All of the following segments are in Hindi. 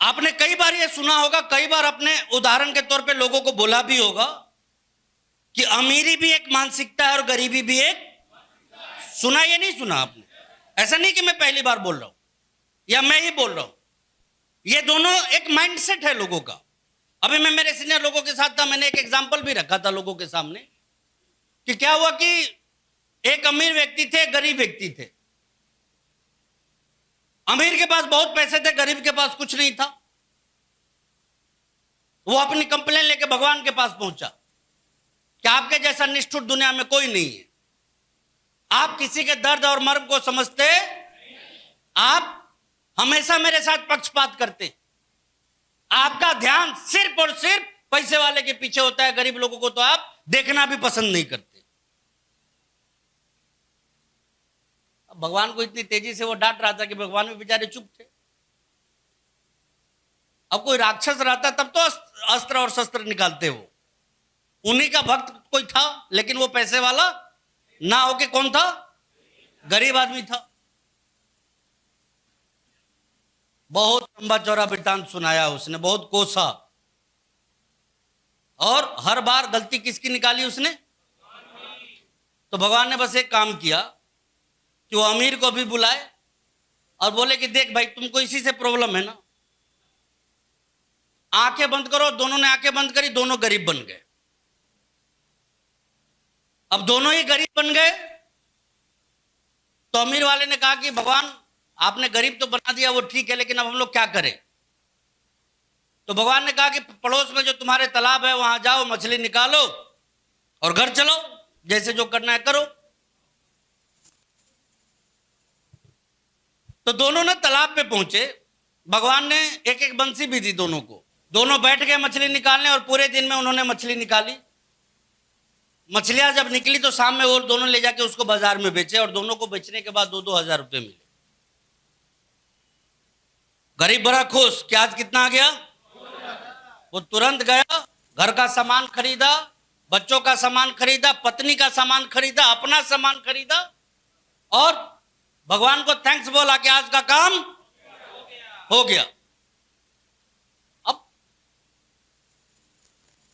आपने कई बार ये सुना होगा, कई बार अपने उदाहरण के तौर पे लोगों को बोला भी होगा कि अमीरी भी एक मानसिकता है और गरीबी भी एक। सुना या नहीं सुना आपने? ऐसा नहीं कि मैं पहली बार बोल रहा हूं या मैं ही बोल रहा हूं, ये दोनों एक माइंडसेट है लोगों का। अभी मैं मेरे सीनियर लोगों के साथ था, मैंने एक एग्जांपल भी रखा था लोगों के सामने कि क्या हुआ कि एक अमीर व्यक्ति थे, गरीब व्यक्ति थे। अमीर के पास बहुत पैसे थे, गरीब के पास कुछ नहीं था। वो अपनी कंप्लेन लेके भगवान के पास पहुंचा कि आपके जैसा निष्ठुर दुनिया में कोई नहीं है। आप किसी के दर्द और मर्म को समझते, आप हमेशा मेरे साथ पक्षपात करते, आपका ध्यान सिर्फ और सिर्फ पैसे वाले के पीछे होता है, गरीब लोगों को तो आप देखना भी पसंद नहीं करते। भगवान को इतनी तेजी से वो डांट रहा था कि भगवान भी बेचारे चुप थे। अब कोई राक्षस रहता तब तो अस्त्र और शस्त्र निकालते हो। उन्हीं का भक्त कोई था, लेकिन वो पैसे वाला ना होके कौन था? गरीब आदमी था। बहुत लंबा चौड़ा वृत्तांत सुनाया उसने, बहुत कोसा, और हर बार गलती किसकी निकाली उसने? तो भगवान ने बस एक काम किया कि वो अमीर को भी बुलाए और बोले कि देख भाई, तुमको इसी से प्रॉब्लम है ना, आंखें बंद करो। दोनों ने आंखें बंद करी, दोनों गरीब बन गए। अब दोनों ही गरीब बन गए तो अमीर वाले ने कहा कि भगवान, आपने गरीब तो बना दिया, वो ठीक है, लेकिन अब हम लोग क्या करें? तो भगवान ने कहा कि पड़ोस में जो तुम्हारे तालाब है वहां जाओ, मछली निकालो और घर चलो, जैसे जो करना है करो। तो दोनों ने तालाब पे पहुंचे। भगवान ने एक एक बंसी भी दी दोनों को। दोनों बैठ गए मछली निकालने और पूरे दिन में उन्होंने मछली निकाली। मछलियां जब निकली तो शाम में वो दोनों ले जाके उसको बाजार में बेचे और दोनों को बेचने के बाद 2-2 हजार रुपए मिले। गरीब बड़ा खुश कि आज कितना आ गया। वो तुरंत गया, घर का सामान खरीदा, बच्चों का सामान खरीदा, पत्नी का सामान खरीदा, अपना सामान खरीदा और भगवान को थैंक्स बोला कि आज का काम हो गया। अब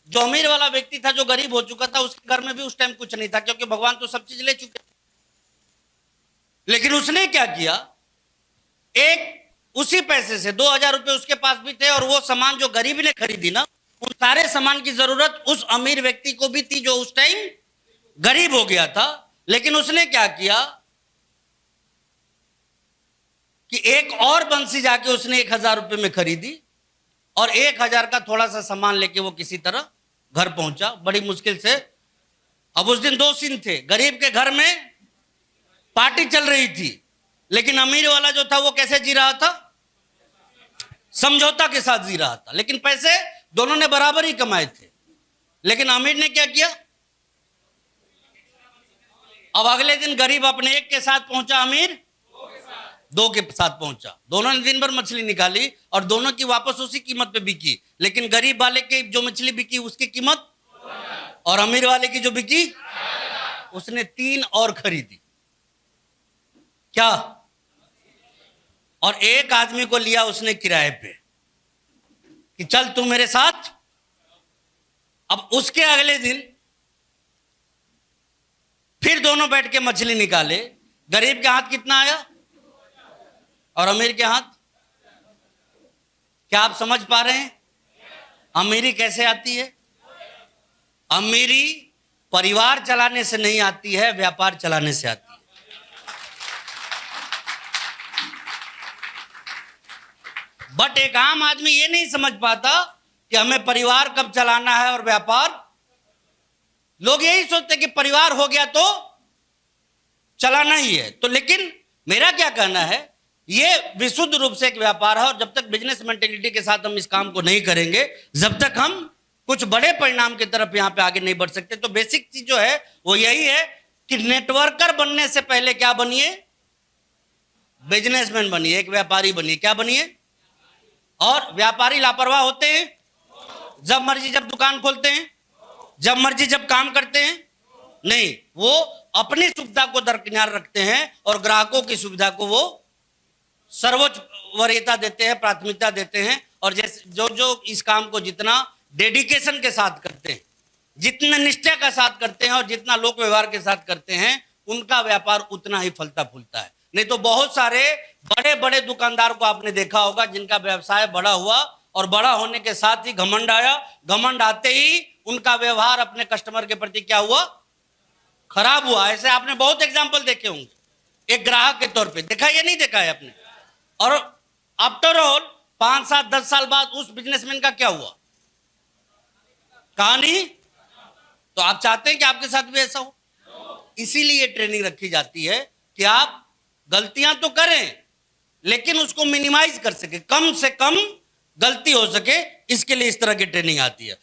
जो अमीर वाला व्यक्ति था, जो गरीब हो चुका था, उसके घर में भी उस टाइम कुछ नहीं था, क्योंकि भगवान तो सब चीज ले चुके। लेकिन उसने क्या किया, एक उसी पैसे से 2000 रुपए उसके पास भी थे और वो सामान जो गरीब ने खरीदी ना, उस सारे सामान की जरूरत उस अमीर व्यक्ति को भी थी जो उस टाइम गरीब हो गया था। लेकिन उसने क्या किया कि एक और बंसी जाके उसने 1000 रुपए में खरीदी और 1000 का थोड़ा सा सामान लेके वो किसी तरह घर पहुंचा, बड़ी मुश्किल से। अब उस दिन 2 सीन थे। गरीब के घर में पार्टी चल रही थी, लेकिन अमीर वाला जो था वो कैसे जी रहा था? समझौता के साथ जी रहा था। लेकिन पैसे दोनों ने बराबर ही कमाए थे। लेकिन अमीर ने क्या किया, अब अगले दिन गरीब अपने एक के साथ पहुंचा, अमीर 2 के साथ पहुंचा। दोनों ने दिन भर मछली निकाली और दोनों की वापस उसी कीमत पे बिकी। लेकिन गरीब वाले की जो मछली बिकी उसकी कीमत, और अमीर वाले की जो बिकी, उसने 3 और खरीदी। क्या? और एक आदमी को लिया उसने किराए पे कि चल तू मेरे साथ। अब उसके अगले दिन फिर दोनों बैठ के मछली निकाले। गरीब के हाथ कितना आया और अमीर के हाथ? क्या आप समझ पा रहे हैं अमीरी कैसे आती है? अमीरी परिवार चलाने से नहीं आती है, व्यापार चलाने से आती है। बट एक आम आदमी ये नहीं समझ पाता कि हमें परिवार कब चलाना है और व्यापार। लोग यही सोचते कि परिवार हो गया तो चलाना ही है। तो लेकिन मेरा क्या कहना है, ये विशुद्ध रूप से एक व्यापार है और जब तक बिजनेस मेंटेलिटी के साथ हम इस काम को नहीं करेंगे, जब तक हम कुछ बड़े परिणाम की तरफ यहां पे आगे नहीं बढ़ सकते। तो बेसिक चीज जो है वो यही है कि नेटवर्कर बनने से पहले क्या बनिए? बिजनेसमैन बनिए, एक व्यापारी बनिए। क्या बनिए? और व्यापारी लापरवाह होते हैं, जब मर्जी जब दुकान खोलते हैं, जब मर्जी जब काम करते हैं। नहीं, वो अपनी सुविधा को दरकिनार रखते हैं और ग्राहकों की सुविधा को वो सर्वोच्च वरीयता देते हैं, प्राथमिकता देते हैं और जैसे जो जो इस काम को जितना डेडिकेशन के साथ करते हैं, जितने निष्ठा के साथ करते हैं और जितना लोक व्यवहार के साथ करते हैं, उनका व्यापार उतना ही फलता फूलता है। नहीं तो बहुत सारे बड़े बड़े दुकानदार को आपने देखा होगा जिनका व्यवसाय बड़ा हुआ और बड़ा होने के साथ ही घमंड आया, घमंड आते ही उनका व्यवहार अपने कस्टमर के प्रति क्या हुआ, खराब हुआ। ऐसे आपने बहुत एग्जाम्पल देखे होंगे। एक ग्राहक के तौर पे देखा या नहीं देखा है आपने? और आफ्टर ऑल 5 7 10 साल बाद उस बिजनेसमैन का क्या हुआ, कहानी। तो आप चाहते हैं कि आपके साथ भी ऐसा हो? इसीलिए ट्रेनिंग रखी जाती है कि आप गलतियां तो करें लेकिन उसको मिनिमाइज कर सके, कम से कम गलती हो सके, इसके लिए इस तरह की ट्रेनिंग आती है।